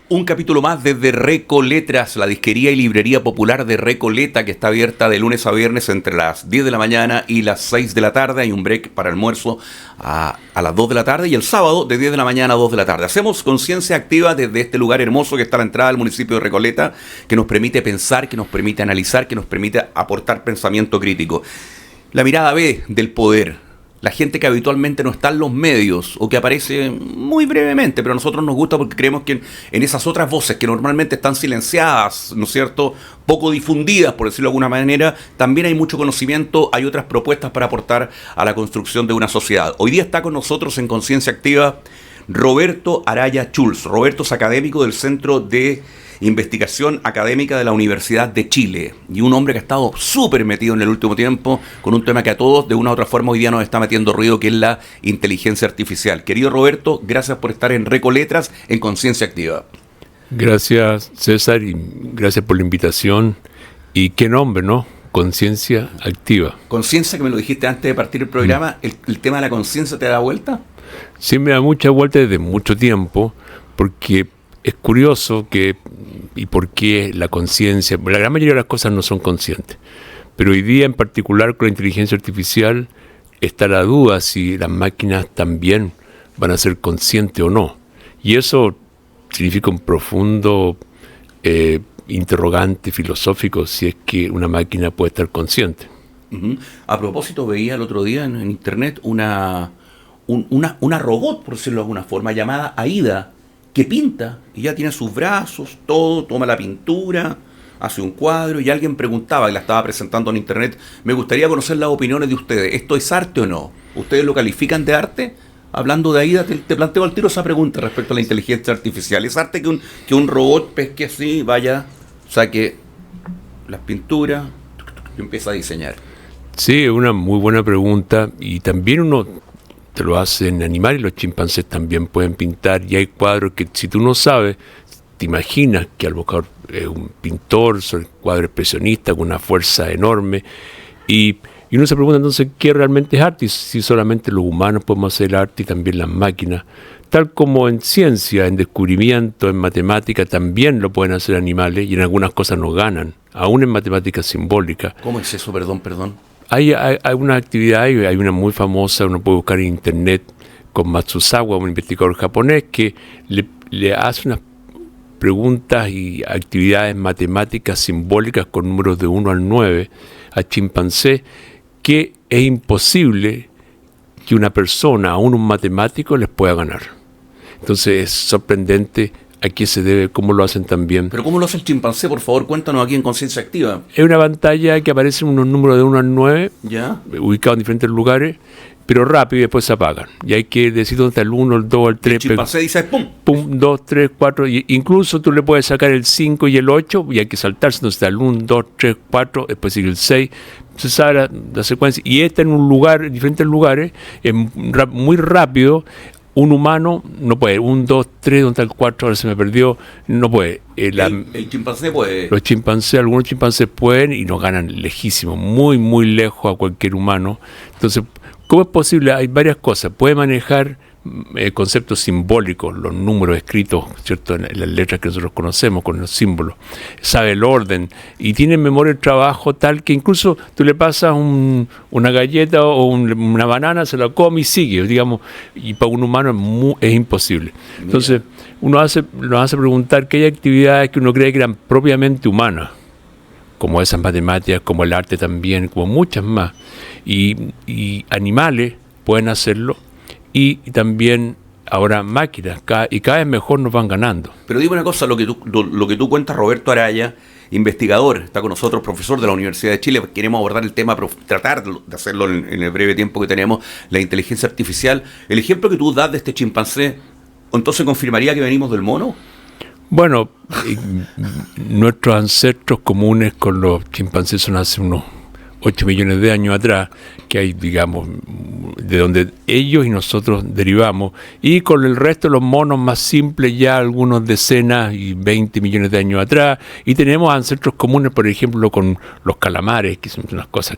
Un capítulo más desde Recoletras, la disquería y librería popular de Recoleta, que está abierta de lunes a viernes entre las 10 de la mañana y las 6 de la tarde. Hay un break para almuerzo a las 2 de la tarde y el sábado de 10 de la mañana a 2 de la tarde. Hacemos conciencia activa desde este lugar hermoso que está a la entrada del municipio de Recoleta, que nos permite pensar, que nos permite analizar, que nos permite aportar pensamiento crítico. La mirada B del poder. La gente que habitualmente no está en los medios o que aparece muy brevemente, pero a nosotros nos gusta porque creemos que en esas otras voces que normalmente están silenciadas, ¿no es cierto?, poco difundidas, por decirlo de alguna manera, también hay mucho conocimiento, hay otras propuestas para aportar a la construcción de una sociedad. Hoy día está con nosotros en Conciencia Activa Roberto Araya Schulz. Roberto es académico del Centro de Investigación Académica de la Universidad de Chile y un hombre que ha estado súper metido en el último tiempo con un tema que a todos de una u otra forma hoy día nos está metiendo ruido, que es la inteligencia artificial. Querido Roberto, gracias por estar en Recoletras en Conciencia Activa. Gracias, César, y gracias por la invitación. Y qué nombre, ¿no? Conciencia Activa. Conciencia, que me lo dijiste antes de partir el programa, ¿el tema de la conciencia te da vuelta? Sí, me da mucha vuelta desde mucho tiempo, porque es curioso y por qué la conciencia, la gran mayoría de las cosas no son conscientes, pero hoy día en particular con la inteligencia artificial está la duda si las máquinas también van a ser conscientes o no, y eso significa un profundo interrogante filosófico, si es que una máquina puede estar consciente. Uh-huh. A propósito, veía el otro día en internet una robot, por decirlo de alguna forma, llamada Aida, que pinta, y ya tiene sus brazos, todo, toma la pintura, hace un cuadro, y alguien preguntaba, y la estaba presentando en internet, me gustaría conocer las opiniones de ustedes, ¿esto es arte o no? ¿Ustedes lo califican de arte? Hablando de Aida, te planteo al tiro esa pregunta respecto a la inteligencia artificial. ¿Es arte que un robot pesque así, vaya, saque las pinturas y empieza a diseñar? Sí, es una muy buena pregunta, y también uno te lo hacen animales, los chimpancés también pueden pintar, y hay cuadros que si tú no sabes, te imaginas que a lo mejor es un pintor, son cuadros expresionistas con una fuerza enorme, y uno se pregunta entonces qué realmente es arte, y si solamente los humanos podemos hacer arte y también las máquinas, tal como en ciencia, en descubrimiento, en matemática también lo pueden hacer animales, y en algunas cosas nos ganan, aún en matemáticas simbólicas. ¿Cómo es eso? Perdón. Hay una actividad, hay una muy famosa, uno puede buscar en internet, con Matsuzawa, un investigador japonés, que le hace unas preguntas y actividades matemáticas simbólicas con números de 1 al 9 a chimpancés, que es imposible que una persona, aún un matemático, les pueda ganar. Entonces es sorprendente a qué se debe, cómo lo hacen también. ¿Pero cómo lo hace el chimpancé? Por favor, cuéntanos aquí en Conciencia Activa. Es una pantalla que aparecen unos números de 1 al 9, ¿ya?, ubicados en diferentes lugares, pero rápido, y después se apagan. Y hay que decir dónde está el 1, el 2, el 3. El chimpancé dice ¡pum! Pum, 2, 3, 4. Y incluso tú le puedes sacar el 5 y el 8, y hay que saltarse. Entonces está el 1, 2, 3, 4, después sigue el 6. Se sabe la secuencia. Y está en un lugar, en diferentes lugares, muy rápido. Un humano no puede. 1, 2, 3, ¿dónde está el 4? Ahora se me perdió. No puede. El chimpancé puede. Los chimpancés, algunos chimpancés pueden y nos ganan lejísimo, muy, muy lejos a cualquier humano. Entonces, ¿cómo es posible? Hay varias cosas. Puede manejar conceptos simbólicos, los números escritos, ¿cierto?, en las letras que nosotros conocemos, con los símbolos. Sabe el orden y tiene memoria de trabajo tal que incluso tú le pasas una galleta o una banana, se la come y sigue, digamos, y para un humano es imposible. Entonces, nos hace preguntar que hay actividades que uno cree que eran propiamente humanas, como esas matemáticas, como el arte también, como muchas más, y animales pueden hacerlo, y también ahora máquinas, y cada vez mejor nos van ganando. Pero dime una cosa, lo que tú cuentas, Roberto Araya, investigador, está con nosotros, profesor de la Universidad de Chile, queremos abordar el tema, tratar de hacerlo en el breve tiempo que tenemos, la inteligencia artificial. El ejemplo que tú das de este chimpancé, ¿entonces confirmaría que venimos del mono? Bueno, nuestros ancestros comunes con los chimpancés son hace unos 8 millones de años atrás, que hay, digamos, de donde ellos y nosotros derivamos, y con el resto de los monos más simples ya algunos decenas y 20 millones de años atrás, y tenemos ancestros comunes, por ejemplo, con los calamares, que son unas cosas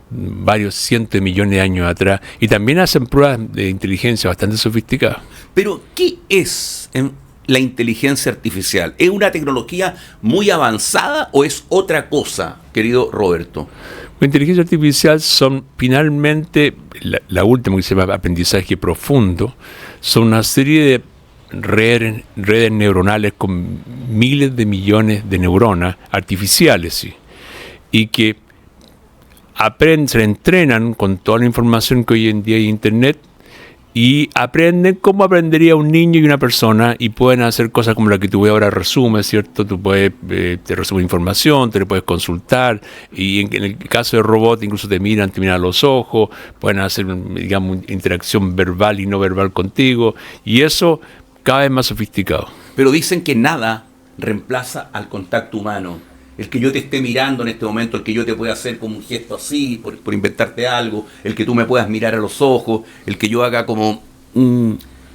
varios cientos de millones de años atrás, y también hacen pruebas de inteligencia bastante sofisticadas. Pero, ¿qué es la inteligencia artificial? ¿Es una tecnología muy avanzada o es otra cosa, querido Roberto? La inteligencia artificial son finalmente, la última que se llama aprendizaje profundo, son una serie de redes neuronales con miles de millones de neuronas artificiales, ¿sí? Y que se entrenan con toda la información que hoy en día hay en Internet y aprenden como aprendería un niño y una persona, y pueden hacer cosas como la que tú ves ahora resume, ¿cierto? Tú puedes, te resume información, te le puedes consultar, y en el caso de robot incluso te miran a los ojos, pueden hacer, digamos, interacción verbal y no verbal contigo, y eso cada vez más sofisticado. Pero dicen que nada reemplaza al contacto humano. El que yo te esté mirando en este momento, el que yo te pueda hacer como un gesto así, por inventarte algo, el que tú me puedas mirar a los ojos, el que yo haga como...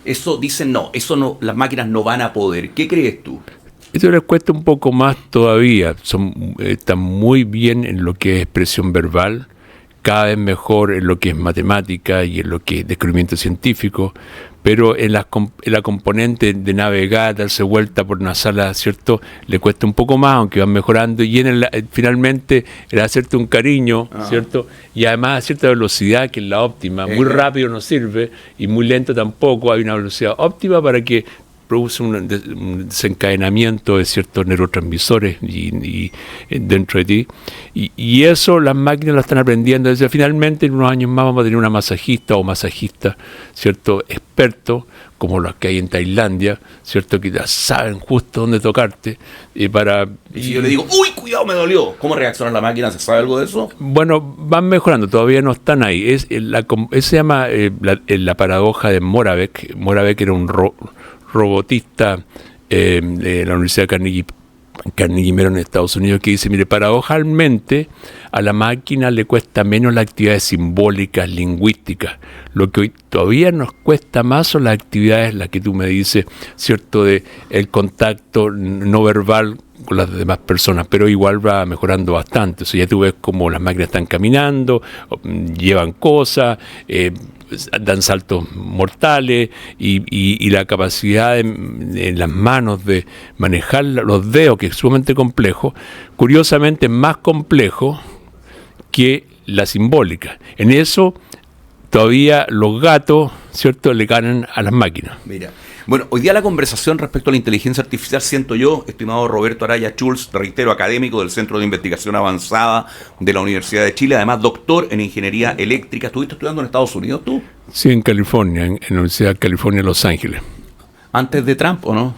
eso dicen no, eso no, las máquinas no van a poder. ¿Qué crees tú? Esto les cuesta un poco más todavía. Están muy bien en lo que es expresión verbal, cada vez mejor en lo que es matemática y en lo que es descubrimiento científico, pero en la componente de navegar, darse vuelta por una sala, ¿cierto? Le cuesta un poco más, aunque van mejorando, y finalmente el hacerte un cariño, ¿cierto? Y además a cierta velocidad, que es la óptima. Muy rápido no sirve y muy lento tampoco. Hay una velocidad óptima para que produce un desencadenamiento de ciertos neurotransmisores y dentro de ti. Y eso las máquinas lo están aprendiendo. Desde finalmente en unos años más vamos a tener una masajista o masajista, ¿cierto? Experto, como los que hay en Tailandia, ¿cierto? Que ya saben justo dónde tocarte. Y si yo le digo, ¡uy, cuidado, me dolió! ¿Cómo reacciona la máquina? ¿Se sabe algo de eso? Bueno, van mejorando, todavía no están ahí. Se llama la paradoja de Moravec. Moravec era un robotista de la Universidad Carnegie Mellon en Estados Unidos, que dice, mire, paradojalmente a la máquina le cuesta menos las actividades simbólicas, lingüísticas. Lo que hoy todavía nos cuesta más son las actividades, las que tú me dices, ¿cierto?, de el contacto no verbal con las demás personas, pero igual va mejorando bastante. O sea, ya tú ves cómo las máquinas están caminando, llevan cosas, dan saltos mortales, y la capacidad en las manos de manejar los dedos, que es sumamente complejo, curiosamente más complejo que la simbólica. En eso todavía los gatos, ¿cierto?, le ganan a las máquinas. Mira, bueno, hoy día la conversación respecto a la inteligencia artificial, siento yo, estimado Roberto Araya Schulz, reitero, académico del Centro de Investigación Avanzada de la Universidad de Chile, además doctor en Ingeniería Eléctrica. ¿Estuviste estudiando en Estados Unidos tú? Sí, en California, en la Universidad de California, Los Ángeles. ¿Antes de Trump o no?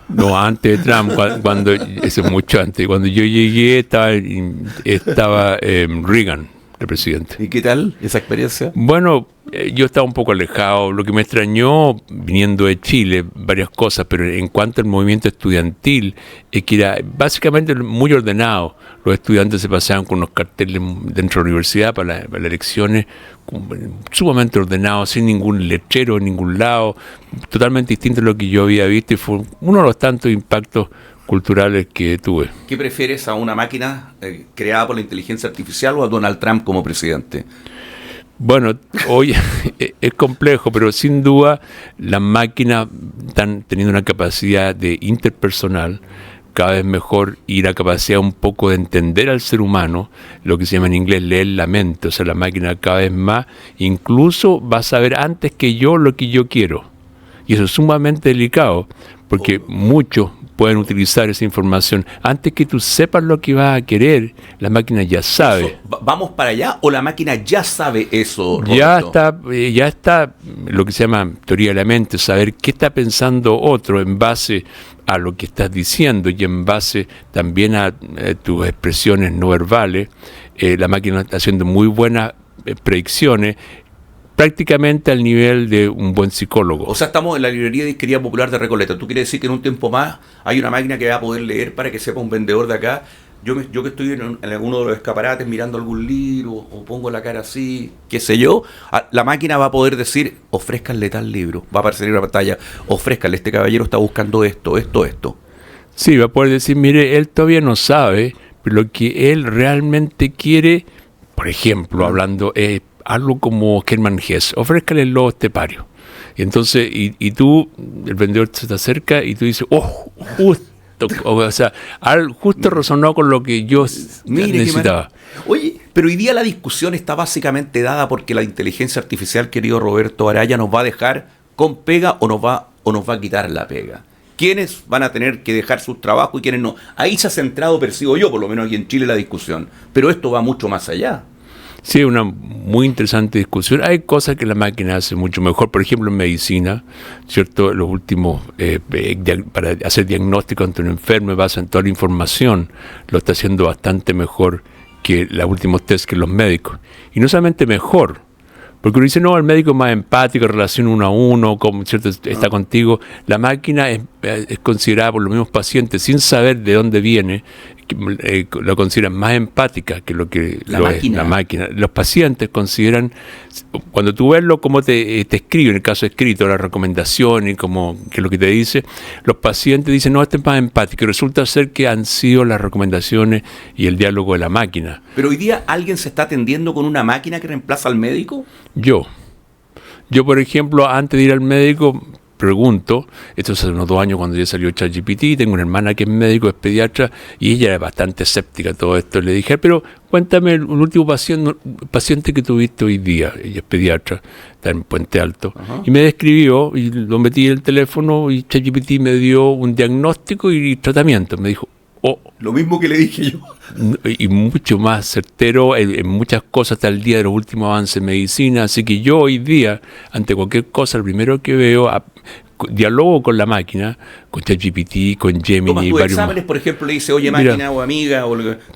No, antes de Trump, eso es mucho antes. Cuando yo llegué estaba Reagan, el presidente. ¿Y qué tal esa experiencia? Bueno, yo estaba un poco alejado. Lo que me extrañó, viniendo de Chile, varias cosas, pero en cuanto al movimiento estudiantil, es que era básicamente muy ordenado. Los estudiantes se paseaban con unos carteles dentro de la universidad para las elecciones, sumamente ordenados, sin ningún letrero en ningún lado, totalmente distinto a lo que yo había visto, y fue uno de los tantos impactos culturales que tuve. ¿Qué prefieres, a una máquina creada por la inteligencia artificial o a Donald Trump como presidente? Bueno, hoy es complejo, pero sin duda las máquinas están teniendo una capacidad de interpersonal cada vez mejor, y la capacidad un poco de entender al ser humano, lo que se llama en inglés leer la mente. O sea, la máquina cada vez más incluso va a saber antes que yo lo que yo quiero. Y eso es sumamente delicado, porque muchos pueden utilizar esa información. Antes que tú sepas lo que vas a querer, la máquina ya sabe. ¿Vamos para allá o la máquina ya sabe eso, Roberto? Ya está lo que se llama teoría de la mente, saber qué está pensando otro en base a lo que estás diciendo y en base también a tus expresiones no verbales. La máquina está haciendo muy buenas predicciones, prácticamente al nivel de un buen psicólogo. O sea, estamos en la librería de Disquería Popular de Recoleta. ¿Tú quieres decir que en un tiempo más hay una máquina que va a poder leer para que sepa un vendedor de acá? Yo que estoy en alguno de los escaparates mirando algún libro, o pongo la cara así, qué sé yo, la máquina va a poder decir, ofrézcanle tal libro. Va a aparecer en la pantalla, ofrézcanle, este caballero está buscando esto. Sí, va a poder decir, mire, él todavía no sabe, pero lo que él realmente quiere, por ejemplo, hablando algo como Hermann Hesse, ofrézcale el lobo estepario. Y entonces, y tú, el vendedor se te acerca y tú dices, oh, justo, o sea, justo resonó con lo que yo necesitaba. Oye, pero hoy día la discusión está básicamente dada porque la inteligencia artificial, querido Roberto Araya, nos va a dejar con pega o nos va a quitar la pega. ¿Quiénes van a tener que dejar sus trabajos y quiénes no? Ahí se ha centrado, percibo yo, por lo menos aquí en Chile, la discusión. Pero esto va mucho más allá. Sí, una muy interesante discusión. Hay cosas que la máquina hace mucho mejor, por ejemplo en medicina, ¿cierto? Los últimos, para hacer diagnóstico ante un enfermo, basan toda la información, lo está haciendo bastante mejor que los últimos test que los médicos. Y no solamente mejor, porque uno dice, no, el médico es más empático, relación uno a uno, ¿cierto? Está contigo. La máquina es considerada por los mismos pacientes, sin saber de dónde viene, lo consideran más empática que lo que la máquina. Los pacientes consideran, cuando tú ves cómo te escribe, en el caso escrito, la recomendación y como que lo que te dice, los pacientes dicen, no, este es más empático. Y resulta ser que han sido las recomendaciones y el diálogo de la máquina. Pero hoy día, ¿alguien se está atendiendo con una máquina que reemplaza al médico? Yo, por ejemplo, antes de ir al médico, pregunto, esto hace unos 2 años cuando ya salió ChatGPT, tengo una hermana que es médico, es pediatra, y ella era bastante escéptica a todo esto. Le dije, pero cuéntame el último paciente que tuviste hoy día. Ella es pediatra, está en Puente Alto. Uh-huh. Y me describió, y lo metí en el teléfono, y ChatGPT me dio un diagnóstico y tratamiento. Me dijo, lo mismo que le dije yo. Y mucho más certero en muchas cosas hasta el día de los últimos avances en medicina. Así que yo hoy día, ante cualquier cosa, lo primero que veo, dialogo con la máquina, con ChatGPT, con Gemini. Tomas tus exámenes, por ejemplo, le dice, oye, máquina o amiga,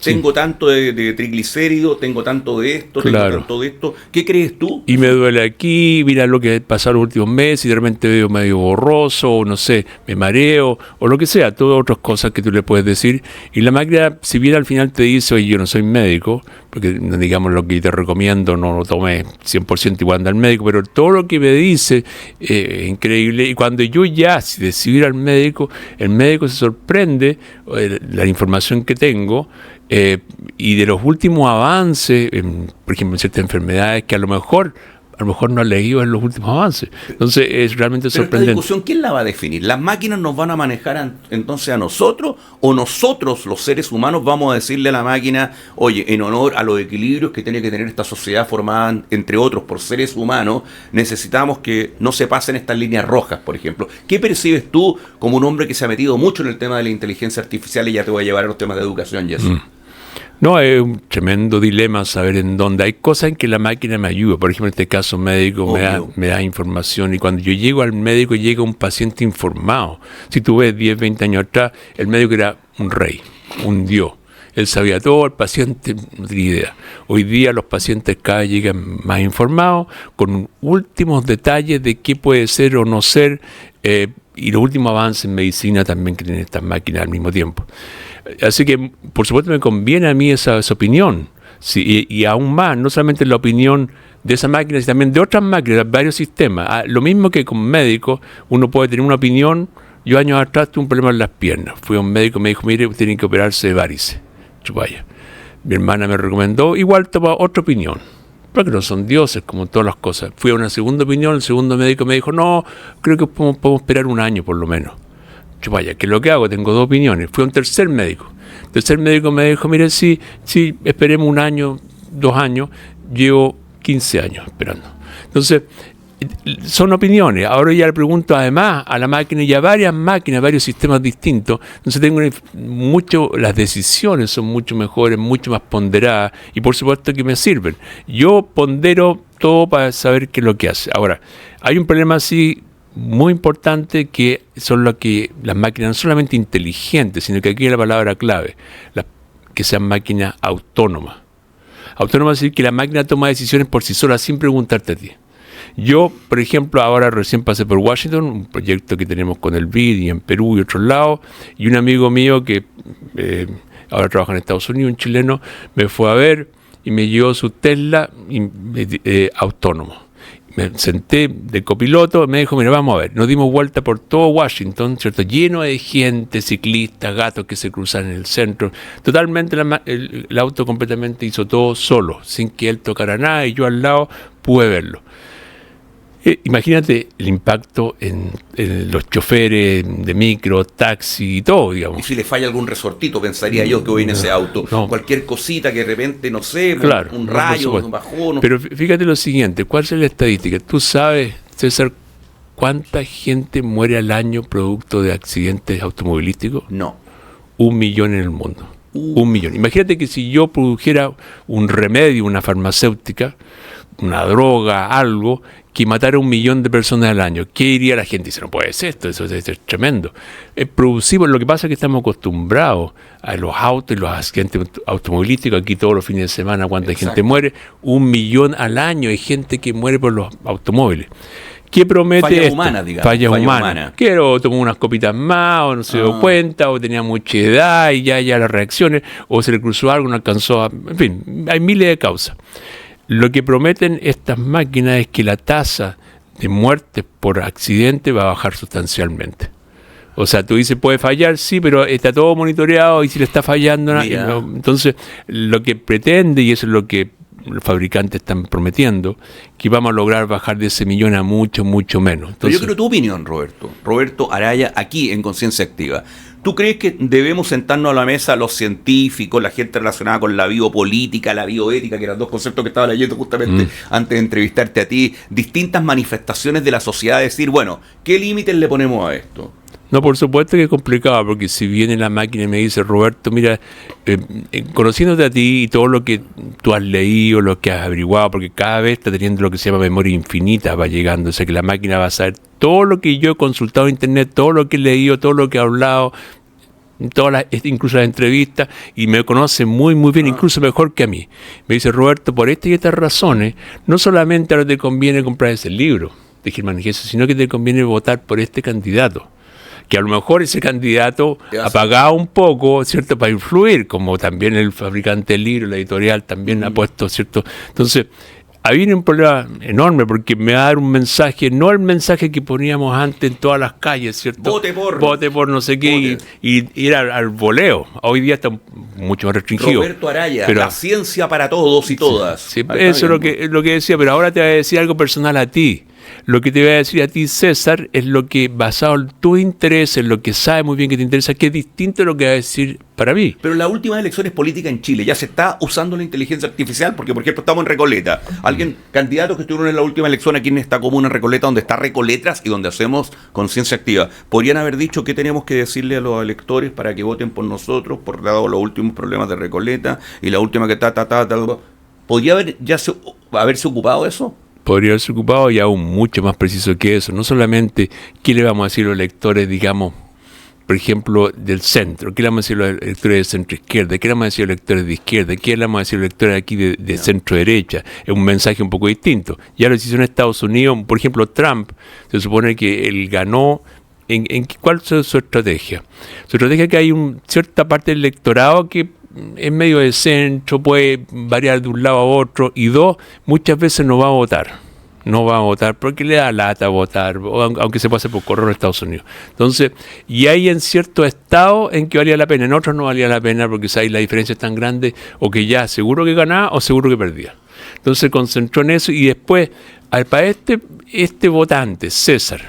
tengo tanto de triglicéridos, tengo tanto de esto, tengo tanto de esto. ¿Qué crees tú? Y me duele aquí, mira lo que pasó los últimos meses, y de repente veo medio borroso, o no sé, me mareo, o lo que sea, todas otras cosas que tú le puedes decir. Y la máquina, si bien al final te dice, oye, yo no soy médico, porque digamos lo que te recomiendo no lo tomes 100% igual anda al médico, pero todo lo que me dice es increíble. Y cuando yo ya decido ir al médico, el médico se sorprende de la información que tengo y de los últimos avances, por ejemplo, en ciertas enfermedades que a lo mejor no ha leído en los últimos avances. Entonces es realmente sorprendente. Esta discusión, ¿quién la va a definir? ¿Las máquinas nos van a manejar entonces a nosotros o nosotros, los seres humanos, vamos a decirle a la máquina, oye, en honor a los equilibrios que tiene que tener esta sociedad formada, entre otros, por seres humanos, necesitamos que no se pasen estas líneas rojas, por ejemplo? ¿Qué percibes tú como un hombre que se ha metido mucho en el tema de la inteligencia artificial y ya te voy a llevar a los temas de educación y eso? No, es un tremendo dilema saber en dónde. Hay cosas en que la máquina me ayuda. Por ejemplo, en este caso médico me da información. Y cuando yo llego al médico, llega un paciente informado. Si tú ves 10, 20 años atrás, el médico era un rey, un dios. Él sabía todo, el paciente no tenía idea. Hoy día los pacientes cada vez llegan más informados, con últimos detalles de qué puede ser o no ser, y los últimos avances en medicina también que tienen estas máquinas al mismo tiempo. Así que, por supuesto, me conviene a mí esa opinión. Sí, y aún más, no solamente la opinión de esa máquina, sino también de otras máquinas, varios sistemas. Lo mismo que con médicos, uno puede tener una opinión. Yo años atrás tuve un problema en las piernas. Fui a un médico y me dijo, mire, tienen que operarse de varices. Chupaya. Mi hermana me recomendó, igual toma otra opinión. Porque no son dioses, como todas las cosas. Fui a una segunda opinión, el segundo médico me dijo, no, creo que podemos esperar 1 año por lo menos. Vaya, ¿qué es lo que hago? Tengo 2 opiniones. Fui a un tercer médico. El tercer médico me dijo, mire, sí, esperemos 1 año, 2 años. Llevo 15 años esperando. Entonces, son opiniones. Ahora ya le pregunto además a la máquina y a varias máquinas, varios sistemas distintos. Entonces las decisiones son mucho mejores, mucho más ponderadas y por supuesto que me sirven. Yo pondero todo para saber qué es lo que hace. Ahora, hay un problema así muy importante que son lo que las máquinas no solamente inteligentes, sino que aquí es la palabra clave, que sean máquinas autónomas. Autónomas es decir que la máquina toma decisiones por sí sola sin preguntarte a ti. Yo, por ejemplo, ahora recién pasé por Washington, un proyecto que tenemos con el BID y en Perú y otros lados, y un amigo mío que ahora trabaja en Estados Unidos, un chileno, me fue a ver y me llevó su Tesla autónomo. Me senté de copiloto, me dijo, mira, vamos a ver, nos dimos vuelta por todo Washington, ¿cierto? Lleno de gente, ciclistas, gatos que se cruzan en el centro. Totalmente el auto completamente hizo todo solo, sin que él tocara nada y yo al lado pude verlo. Imagínate el impacto en los choferes de micro, taxi y todo, digamos. Y si le falla algún resortito, pensaría yo que hoy en ese auto, cualquier cosita que de repente, no sé, claro, un rayo, un bajón. Pero fíjate lo siguiente, ¿cuál es la estadística? ¿Tú sabes, César, cuánta gente muere al año producto de accidentes automovilísticos? No. 1 millón en el mundo. 1 millón. Imagínate que si yo produjera un remedio, una farmacéutica, una droga, algo, que matara 1 millón de personas al año, ¿qué diría la gente? Dice, no puede ser esto, eso es tremendo. Producimos, lo que pasa es que estamos acostumbrados a los autos y los accidentes automovilísticos, aquí todos los fines de semana, cuánta gente muere, 1 millón al año, hay gente que muere por los automóviles. ¿Qué promete fallas esto? Humanas, digamos. Fallas humanas. Quiero tomar unas copitas más, o no se dio cuenta, o tenía mucha edad y ya las reacciones, o se le cruzó algo, no alcanzó a... En fin, hay miles de causas. Lo que prometen estas máquinas es que la tasa de muertes por accidente va a bajar sustancialmente. O sea, tú dices, puede fallar, sí, pero está todo monitoreado y si le está fallando... No, entonces, lo que pretende, y eso es lo que los fabricantes están prometiendo, que vamos a lograr bajar de ese millón a mucho, mucho menos. Entonces, pero yo quiero tu opinión, Roberto Araya, aquí en Conciencia Activa. ¿Tú crees que debemos sentarnos a la mesa los científicos, la gente relacionada con la biopolítica, la bioética, que eran dos conceptos que estaba leyendo justamente antes de entrevistarte a ti, distintas manifestaciones de la sociedad, decir, bueno, ¿qué límites le ponemos a esto? No, por supuesto que es complicado, porque si viene la máquina y me dice, Roberto, mira, conociéndote a ti y todo lo que tú has leído, lo que has averiguado, porque cada vez está teniendo lo que se llama memoria infinita, va llegando, o sea que la máquina va a saber todo lo que yo he consultado en internet, todo lo que he leído, todo lo que he hablado, incluso las entrevistas, y me conoce muy muy bien, incluso mejor que a mí. Me dice, Roberto, por estas y estas razones, no solamente ahora te conviene comprar ese libro de Germán Hesse, sino que te conviene votar por este candidato, que a lo mejor ese candidato ha pagado un poco, ¿cierto?, para influir, como también el fabricante del libro, la editorial también ha puesto, ¿cierto? Entonces, ahí viene un problema enorme, porque me va a dar un mensaje, no el mensaje que poníamos antes en todas las calles, ¿cierto? Vote por no sé qué, y ir al voleo. Hoy día está mucho más restringido. Roberto Araya, pero la ciencia para todos y todas. Sí, eso es lo que decía, pero ahora te voy a decir algo personal a ti. Lo que te voy a decir a ti, César, es lo que, basado en tu interés, en lo que sabes muy bien que te interesa, que es distinto a lo que va a decir para mí. Pero en las últimas elecciones políticas en Chile ya se está usando la inteligencia artificial, porque por ejemplo estamos en Recoleta. Candidatos que estuvieron en la última elección aquí en esta comuna en Recoleta, donde está Recoletras y donde hacemos Conciencia Activa, podrían haber dicho qué tenemos que decirle a los electores para que voten por nosotros, por dado los últimos problemas de Recoleta y la última que ¿podría haberse ocupado de eso? Podría haberse ocupado, y aún mucho más preciso que eso. No solamente qué le vamos a decir a los electores, digamos, por ejemplo, del centro, qué le vamos a decir a los electores de centro izquierda, qué le vamos a decir a los electores de izquierda, qué le vamos a decir a los electores aquí de centro derecha. Es un mensaje un poco distinto. Ya lo hizo en Estados Unidos, por ejemplo, Trump, se supone que él ganó. ¿Cuál es su estrategia? Su estrategia es que hay cierta parte del electorado que es medio de centro, puede variar de un lado a otro, y dos, muchas veces no va a votar. No va a votar porque le da lata votar, aunque se pase por correo en Estados Unidos. Entonces, y hay en ciertos estados en que valía la pena, en otros no valía la pena porque ahí la diferencia es tan grande, o que ya seguro que ganaba o seguro que perdía. Entonces se concentró en eso, y después, para este votante, César,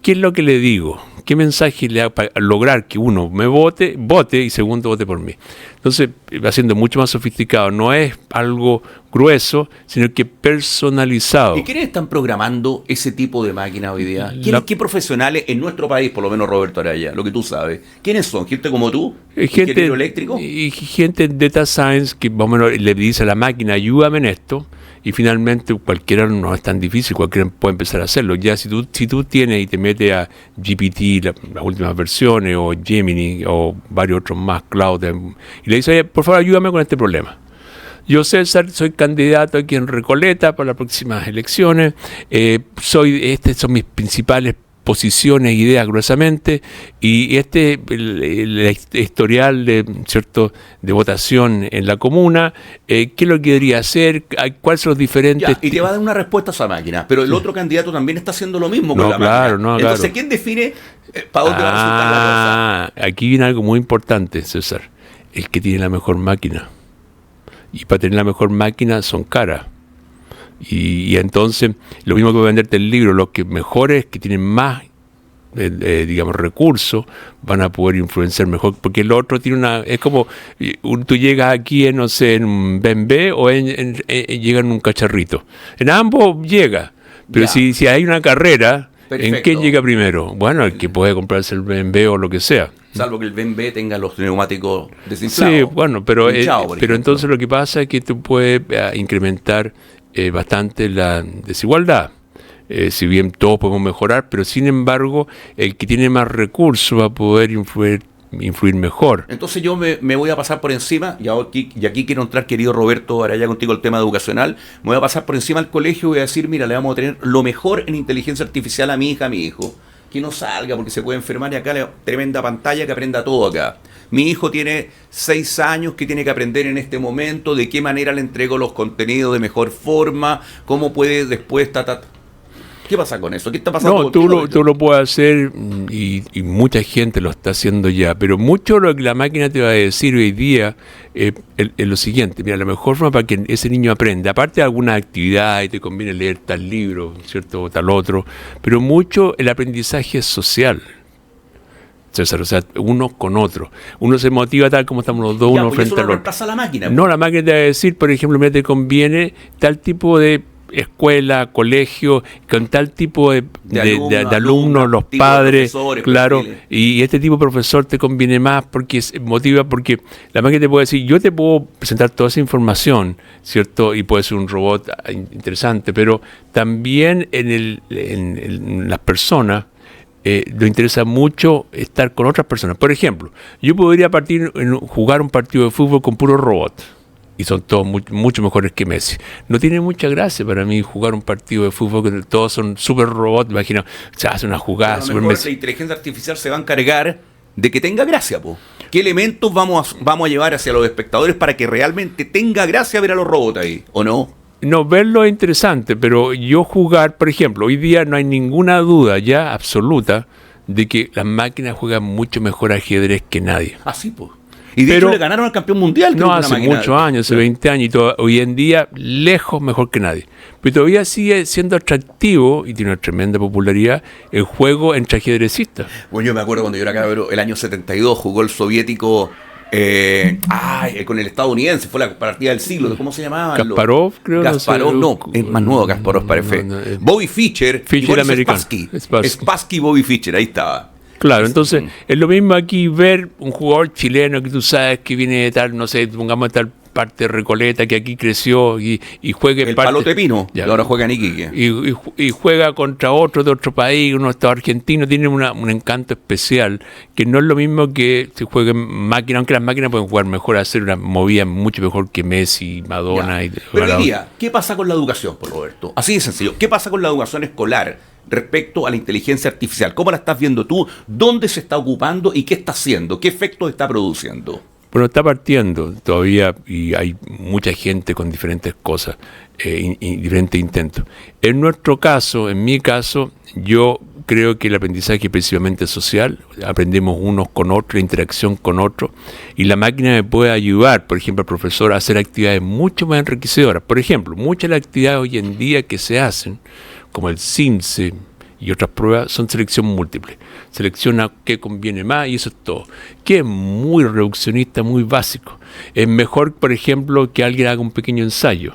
¿qué es lo que le digo? ¿Qué mensaje le hago para lograr que uno me vote y segundo vote por mí? Entonces va siendo mucho más sofisticado. No es algo grueso, sino que personalizado. ¿Y quiénes están programando ese tipo de máquina hoy día? ¿Qué profesionales en nuestro país, por lo menos Roberto Araya, lo que tú sabes? ¿Quiénes son? ¿Gente como tú? ¿Ingeniero eléctrico? Y gente de Data Science que más o menos le dice a la máquina, ayúdame en esto. Y finalmente cualquiera no es tan difícil, cualquiera puede empezar a hacerlo. Ya si tú tienes y te metes a GPT, las últimas versiones, o Gemini, o varios otros más, Cloud, y le dices, oye, por favor, ayúdame con este problema. Yo, César, soy candidato aquí en Recoleta para las próximas elecciones. Son mis principales posiciones, ideas gruesamente, y el historial de votación en la comuna, qué es lo que debería hacer, cuáles son los diferentes... y te va a dar una respuesta a esa máquina, pero el otro candidato también está haciendo lo mismo con la máquina. Entonces, ¿quién define para dónde va a resultar la cosa? Aquí viene algo muy importante, César, el que tiene la mejor máquina. Y para tener la mejor máquina son caras. Y entonces, lo mismo que venderte el libro, los que mejores, que tienen más, digamos, recursos, van a poder influenciar mejor, porque el otro tiene es como, tú llegas aquí no sé, en un BMW o llega en un cacharrito. En ambos llega, pero si hay una carrera, perfecto. ¿En qué llega primero? Bueno, el que puede comprarse el BMW o lo que sea. Salvo que el BMW tenga los neumáticos desinflados. Sí, bueno, pero Hinchado, entonces lo que pasa es que tú puedes incrementar bastante la desigualdad. Si bien todos podemos mejorar, pero sin embargo, el que tiene más recursos va a poder influir mejor. Entonces yo me voy a pasar por encima, y aquí quiero entrar, querido Roberto, ahora ya contigo el tema educacional, me voy a pasar por encima al colegio y voy a decir, mira, le vamos a tener lo mejor en inteligencia artificial a mi hija, a mi hijo. Que no salga porque se puede enfermar y acá la tremenda pantalla que aprenda todo acá. Mi hijo tiene 6 años, que tiene que aprender en este momento, de qué manera le entrego los contenidos de mejor forma, cómo puede después... ¿Qué pasa con eso? ¿Qué está pasando? No, tú lo puedes hacer y mucha gente lo está haciendo ya, pero mucho lo que la máquina te va a decir hoy día es lo siguiente. Mira, la mejor forma para que ese niño aprenda, aparte de alguna actividad y te conviene leer tal libro, ¿cierto? O tal otro, pero mucho el aprendizaje es social. César, o sea, uno con otro. Uno se motiva tal como estamos los dos, ya, uno pues frente al otro. La máquina, no, la máquina te va a decir, por ejemplo, mira, te conviene tal tipo de escuela, colegio, con tal tipo de alumnos, los padres, claro, y este tipo de profesor te conviene más porque motiva, porque la máquina te puede decir, yo te puedo presentar toda esa información, ¿cierto? Y puede ser un robot interesante, pero también en las personas le interesa mucho estar con otras personas. Por ejemplo, yo podría jugar un partido de fútbol con puro robot. Y son todos mucho mejores que Messi. No tiene mucha gracia para mí jugar un partido de fútbol que todos son super robots. Imagina, se hace una jugada super Messi. La inteligencia artificial se va a encargar de que tenga gracia, po. ¿Qué elementos vamos a llevar hacia los espectadores para que realmente tenga gracia ver a los robots ahí, o no? No, verlo es interesante, pero yo jugar, por ejemplo, hoy día no hay ninguna duda ya absoluta de que las máquinas juegan mucho mejor ajedrez que nadie. Así, pues. Y de hecho le ganaron al campeón mundial. No, hace muchos años, hace 20 años, y hoy en día lejos mejor que nadie. Pero todavía sigue siendo atractivo, y tiene una tremenda popularidad, el juego entre ajedrecistas. Bueno, yo me acuerdo cuando yo era cabrón, el año 72, jugó el soviético con el estadounidense, fue la partida del siglo, ¿cómo se llamaba? Kasparov, creo. Kasparov, no, es más nuevo Kasparov, parece. Bobby Fischer americano. Spassky, Bobby Fischer, ahí estaba. Claro, entonces es lo mismo aquí ver un jugador chileno que tú sabes que viene de tal, no sé, pongamos de tal parte de Recoleta, que aquí creció y juega el Palote Pino, que ahora juega en Iquique. Y juega contra otro de otro país, uno está argentino, tiene un encanto especial, que no es lo mismo que se juegue en máquina, aunque las máquinas pueden jugar mejor, hacer una movida mucho mejor que Messi, Madonna. Pero diría, ¿qué pasa con la educación, por Roberto? Así de sencillo, ¿qué pasa con la educación escolar respecto a la inteligencia artificial? ¿Cómo la estás viendo tú? ¿Dónde se está ocupando y qué está haciendo? ¿Qué efectos está produciendo? Bueno, está partiendo todavía y hay mucha gente con diferentes cosas, diferentes intentos. En nuestro caso, en mi caso, yo creo que el aprendizaje es principalmente social, aprendemos unos con otros, la interacción con otros, y la máquina me puede ayudar, por ejemplo, al profesor a hacer actividades mucho más enriquecedoras. Por ejemplo, muchas de las actividades hoy en día que se hacen, como el CIMSE y otras pruebas, son selección múltiple. Selecciona qué conviene más y eso es todo. Que es muy reduccionista, muy básico. Es mejor, por ejemplo, que alguien haga un pequeño ensayo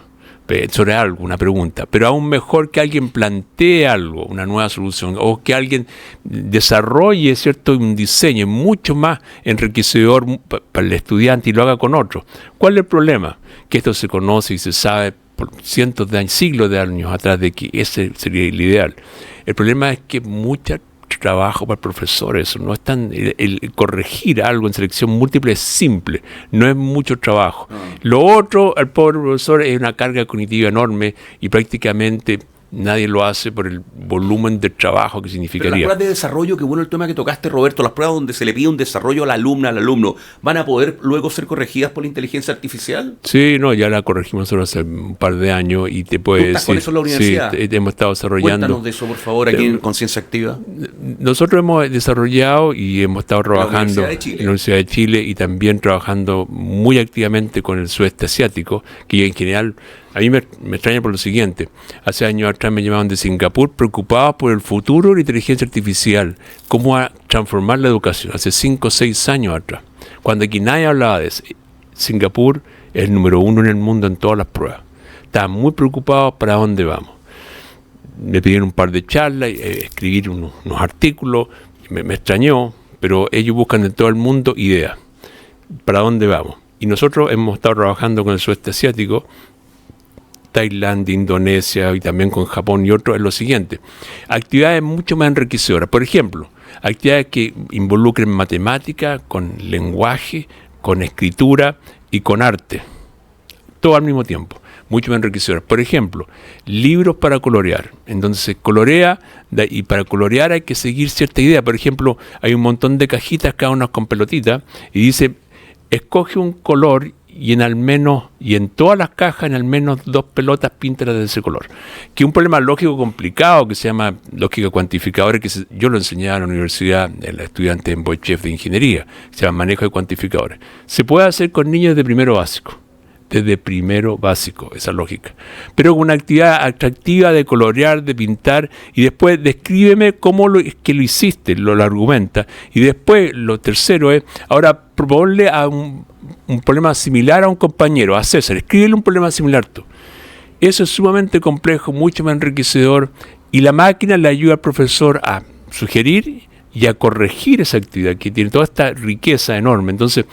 sobre algo, una pregunta, pero aún mejor que alguien plantee algo, una nueva solución, o que alguien desarrolle, ¿cierto?, un diseño mucho más enriquecedor para el estudiante y lo haga con otro. ¿Cuál es el problema? Que esto se conoce y se sabe por cientos de años, siglos de años atrás, de que ese sería el ideal. El problema es que mucho trabajo para profesores, no es tan, el corregir algo en selección múltiple es simple, no es mucho trabajo. Lo otro, al pobre profesor, es una carga cognitiva enorme y prácticamente nadie lo hace por el volumen de trabajo que significaría. Pero las pruebas de desarrollo, que bueno el tema que tocaste, Roberto, las pruebas donde se le pide un desarrollo a la alumna, al alumno, ¿van a poder luego ser corregidas por la inteligencia artificial? Sí, no, ya la corregimos nosotros hace un par de años y te puede decir... ¿Tú estás con eso en la universidad? Sí, hemos estado desarrollando... Cuéntanos de eso, por favor, aquí en Conciencia Activa. Nosotros hemos desarrollado y hemos estado trabajando en la Universidad de Chile y también trabajando muy activamente con el sudeste asiático, que en general A mí me extraña por lo siguiente. Hace años atrás me llamaban de Singapur preocupados por el futuro de la inteligencia artificial, cómo va a transformar la educación, hace 5 o 6 años atrás. Cuando aquí nadie hablaba de eso. Singapur es el número 1 en el mundo en todas las pruebas. Estaban muy preocupados para dónde vamos. Me pidieron un par de charlas, escribir unos artículos, me extrañó, pero ellos buscan en todo el mundo ideas. ¿Para dónde vamos? Y nosotros hemos estado trabajando con el sudeste asiático, Tailandia, Indonesia y también con Japón y otros, es lo siguiente. Actividades mucho más enriquecedoras. Por ejemplo, actividades que involucren matemática, con lenguaje, con escritura y con arte. Todo al mismo tiempo. Mucho más enriquecedoras. Por ejemplo, libros para colorear. Entonces se colorea y para colorear hay que seguir cierta idea. Por ejemplo, hay un montón de cajitas, cada una con pelotitas, y dice, escoge un color y en todas las cajas, en al menos 2 pelotas, píntalas de ese color. Que es un problema lógico complicado que se llama lógica cuantificadora, que yo lo enseñaba en la universidad, el estudiante en Boychef de ingeniería, se llama manejo de cuantificadores. Se puede hacer con niños de primero básico. Desde primero básico, esa lógica. Pero con una actividad atractiva de colorear, de pintar, y después descríbeme cómo es que lo hiciste, lo argumenta. Y después, lo tercero es, ahora proponle a un problema similar a un compañero, a César, escríbele un problema similar tú. Eso es sumamente complejo, mucho más enriquecedor, y la máquina le ayuda al profesor a sugerir y a corregir esa actividad, que tiene toda esta riqueza enorme. Entonces,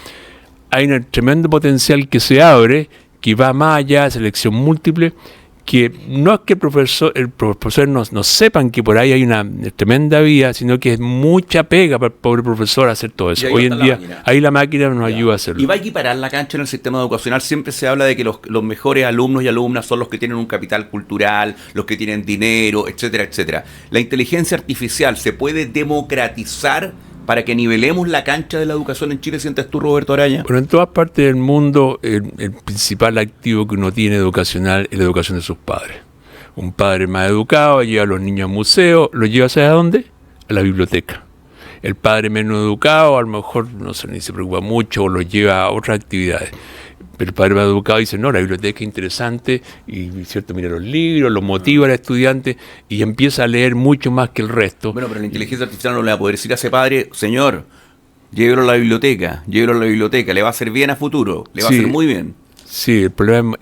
hay un tremendo potencial que se abre, que va más allá de selección múltiple, que no es que el profesor no sepan que por ahí hay una tremenda vía, sino que es mucha pega para el pobre profesor hacer todo eso. Hoy en día, ahí la máquina nos ayuda a hacerlo. Y va a equiparar la cancha en el sistema educacional. Siempre se habla de que los mejores alumnos y alumnas son los que tienen un capital cultural, los que tienen dinero, etcétera, etcétera. La inteligencia artificial se puede democratizar para que nivelemos la cancha de la educación en Chile, ¿sientes tú, Roberto Araya? Bueno, en todas partes del mundo, el principal activo que uno tiene educacional es la educación de sus padres. Un padre más educado lleva a los niños al museo, ¿los lleva a dónde? A la biblioteca. El padre menos educado, a lo mejor no sé, ni se preocupa mucho o los lleva a otras actividades. Pero el padre más educado dice, no, la biblioteca es interesante, y cierto, mira los libros, los motiva al estudiante, y empieza a leer mucho más que el resto. Bueno, pero la inteligencia artificial no le va a poder decir a ese padre, señor, llévelo a la biblioteca, le va a hacer bien a futuro, le va a hacer muy bien. Sí, el problema,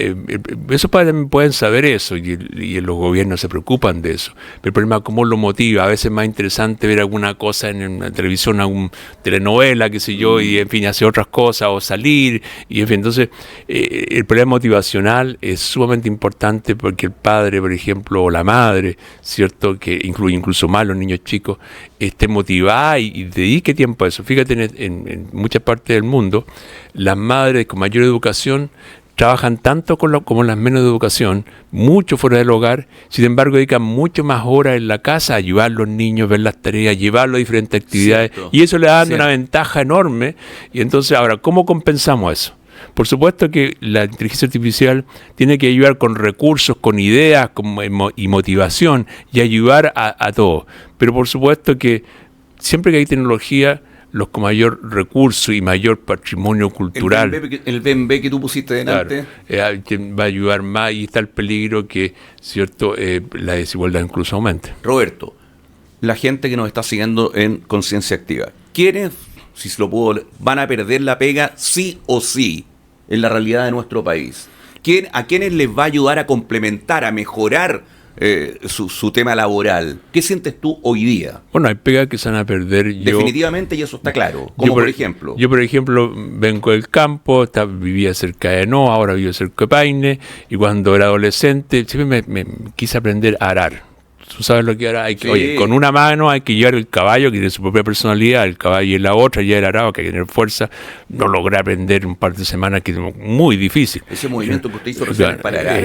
esos padres también pueden saber eso y los gobiernos se preocupan de eso. Pero el problema es cómo lo motiva. A veces es más interesante ver alguna cosa en la televisión, alguna telenovela, qué sé yo, y en fin, hacer otras cosas o salir. Y en fin, entonces, el problema motivacional es sumamente importante porque el padre, por ejemplo, o la madre, ¿cierto? Que incluye incluso más los niños chicos, esté motivada y dedique tiempo a eso. Fíjate, en muchas partes del mundo, las madres con mayor educación trabajan tanto como las menos de educación, mucho fuera del hogar, sin embargo dedican mucho más horas en la casa a ayudar a los niños, ver las tareas, llevarlos a diferentes actividades, cierto, y eso le da una ventaja enorme. Y entonces ahora, ¿cómo compensamos eso? Por supuesto que la inteligencia artificial tiene que ayudar con recursos, con ideas y motivación, y ayudar a todo. Pero por supuesto que siempre que hay tecnología, los con mayor recurso y mayor patrimonio cultural. El BMB que tú pusiste delante. Claro, va a ayudar más, y está el peligro que, ¿cierto?, la desigualdad incluso aumente. Roberto, la gente que nos está siguiendo en Conciencia Activa, ¿quiénes, si se lo puedo, van a perder la pega sí o sí en la realidad de nuestro país? ¿A quiénes les va a ayudar a complementar, a mejorar su tema laboral? ¿Qué sientes tú hoy día? Bueno, hay pegas que se van a perder. Definitivamente, y eso está claro. Como por ejemplo. Yo, por ejemplo, vengo del campo, vivía cerca de No, ahora vivo cerca de Paine, y cuando era adolescente siempre me quise aprender a arar. Tú sabes lo que ahora oye, con una mano hay que llevar el caballo, que tiene su propia personalidad, el caballo y la otra, ya el arado, que hay que tener fuerza. No logré aprender un par de semanas, que es muy difícil. Ese movimiento que usted hizo recién para arar.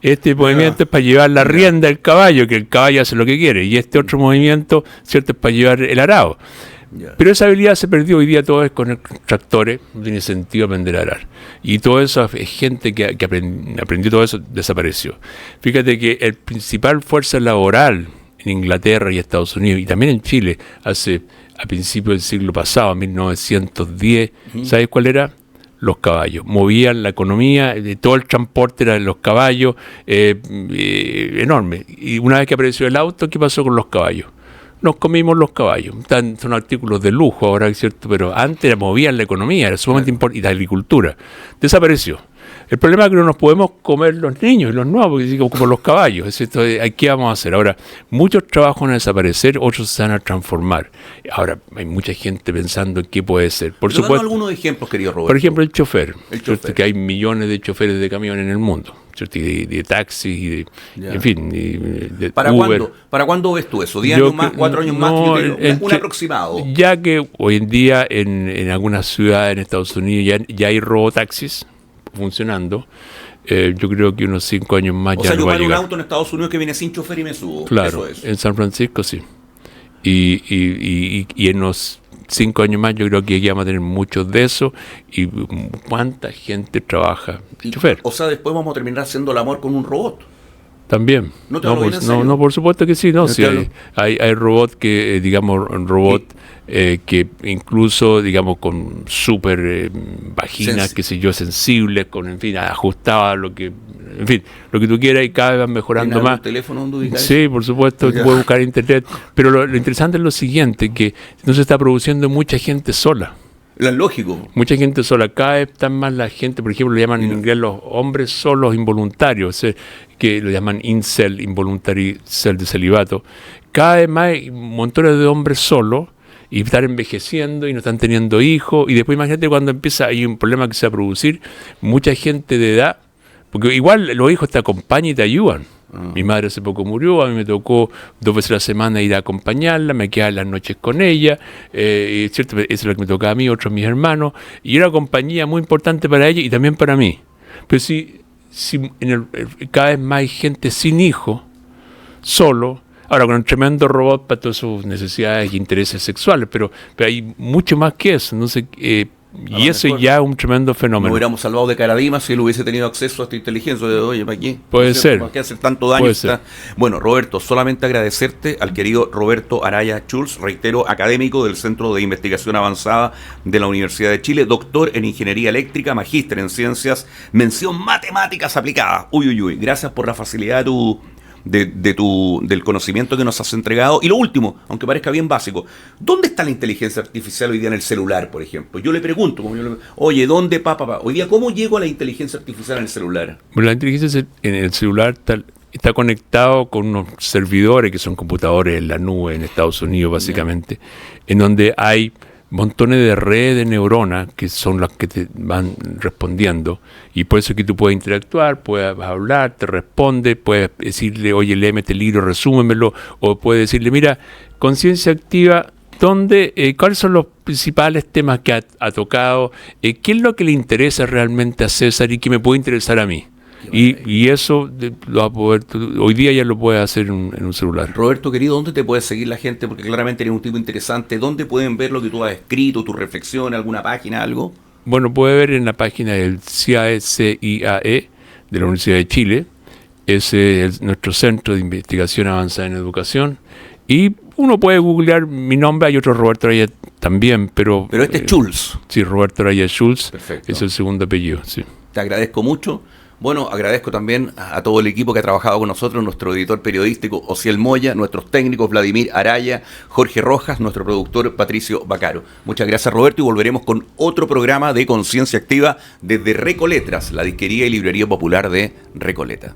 Este movimiento es para llevar la rienda del caballo, que el caballo hace lo que quiere, y este otro movimiento, ¿cierto?, es para llevar el arado. Pero esa habilidad se perdió. Hoy día todo es con tractores, no tiene sentido aprender a arar. Y todo eso, es gente que aprendió todo eso, desapareció. Fíjate que el principal fuerza laboral en Inglaterra y Estados Unidos, y también en Chile, a principios del siglo pasado, 1910, ¿sabes cuál era? los caballos. Movían la economía, todo el transporte era de los caballos, enorme. Y una vez que apareció el auto, ¿qué pasó con los caballos? Nos comimos los caballos. Son artículos de lujo ahora, es cierto, pero antes movían la economía, era sumamente importante, y la agricultura. Desapareció. El problema es que no nos podemos comer los niños y los nuevos, porque como los caballos. Es esto, ¿qué vamos a hacer? Ahora, muchos trabajos van a desaparecer, otros se van a transformar. Ahora, hay mucha gente pensando en qué puede ser. Por supuesto, algunos ejemplos, querido Roberto. Por ejemplo, el chofer. Que hay millones de choferes de camión en el mundo. Y de taxis, y de, en fin, de ¿Para Uber. cuándo? ¿Para cuándo ves tú eso? ¿10 años más, 4 años más? Un aproximado. Ya que hoy en día en algunas ciudades en Estados Unidos ya hay robotaxis funcionando, yo creo que unos 5 años más ya no va a llegar. O sea, yo paro un auto en Estados Unidos que viene sin chofer y me subo. Claro, eso es. En San Francisco sí. Y en unos 5 años más yo creo que ya vamos a tener muchos de eso. Y cuánta gente trabaja de chofer. O sea, después vamos a terminar haciendo el amor con un robot. También. ¿No te hablo bien en serio? No, por supuesto que sí. No, sí hay robots que, digamos, que incluso, digamos, con súper vaginas, qué sé yo, sensibles, con, en fin, ajustadas a lo que, en fin, lo que tú quieras, y cada vez van mejorando más. ¿Teléfono donde ubicas? Sí, por supuesto, puedes buscar en internet. Pero lo interesante es lo siguiente, que no se está produciendo mucha gente sola. Es lógico. Mucha gente sola. Cada vez está más la gente, por ejemplo, lo llaman en inglés los hombres solos involuntarios, que lo llaman incel, involuntary cel de celibato. Cada vez más hay montones de hombres solos y están envejeciendo y no están teniendo hijos. Y después imagínate cuando hay un problema que se va a producir, mucha gente de edad, porque igual los hijos te acompañan y te ayudan. Mi madre hace poco murió, a mí me tocó 2 veces a la semana ir a acompañarla, me quedaba las noches con ella, ¿cierto? Eso es lo que me tocaba a mí, otros mis hermanos, y era una compañía muy importante para ella y también para mí. Pero si cada vez más hay gente sin hijos, solo, ahora con un tremendo robot para todas sus necesidades e intereses sexuales, pero hay mucho más que eso, entonces... y eso ya es un tremendo fenómeno. Nos hubiéramos salvado de Caradima si él hubiese tenido acceso a esta inteligencia. Oye, ¿para qué? Puede ser. ¿Para qué hacer tanto daño? Bueno, Roberto, solamente agradecerte al querido Roberto Araya Schulz, reitero, académico del Centro de Investigación Avanzada de la Universidad de Chile, doctor en Ingeniería Eléctrica, magíster en Ciencias, mención Matemáticas Aplicadas. Uy. Gracias por la facilidad del conocimiento que nos has entregado. Y lo último, aunque parezca bien básico, ¿dónde está la inteligencia artificial hoy día en el celular, por ejemplo? Yo le pregunto, oye, ¿dónde, papá? Hoy día, ¿cómo llego a la inteligencia artificial en el celular? Bueno, la inteligencia en el celular está conectado con unos servidores que son computadores en la nube en Estados Unidos, básicamente, en donde hay montones de redes de neuronas que son las que te van respondiendo, y por eso es que tú puedes interactuar, puedes hablar, te responde, puedes decirle, oye, léeme este libro, resúmemelo, o puedes decirle, mira, Conciencia Activa, ¿cuáles son los principales temas que ha tocado? ¿Qué es lo que le interesa realmente a César y qué me puede interesar a mí? Y eso lo va a poder, hoy día ya lo puedes hacer en un celular. Roberto, querido, ¿dónde te puede seguir la gente? Porque claramente eres un tipo interesante. ¿Dónde pueden ver lo que tú has escrito, tus reflexiones, alguna página, algo? Bueno, puede ver en la página del CIAE de la Universidad de Chile. Ese es nuestro Centro de Investigación Avanzada en Educación. Y uno puede googlear mi nombre, hay otro Roberto Araya también, pero este es Schulz. Sí, Roberto Araya Schulz. Perfecto. Es el segundo apellido, sí. Te agradezco mucho. Bueno, agradezco también a todo el equipo que ha trabajado con nosotros, nuestro editor periodístico Osiel Moya, nuestros técnicos Vladimir Araya, Jorge Rojas, nuestro productor Patricio Bacaro. Muchas gracias, Roberto, y volveremos con otro programa de Conciencia Activa desde Recoletras, la disquería y librería popular de Recoleta.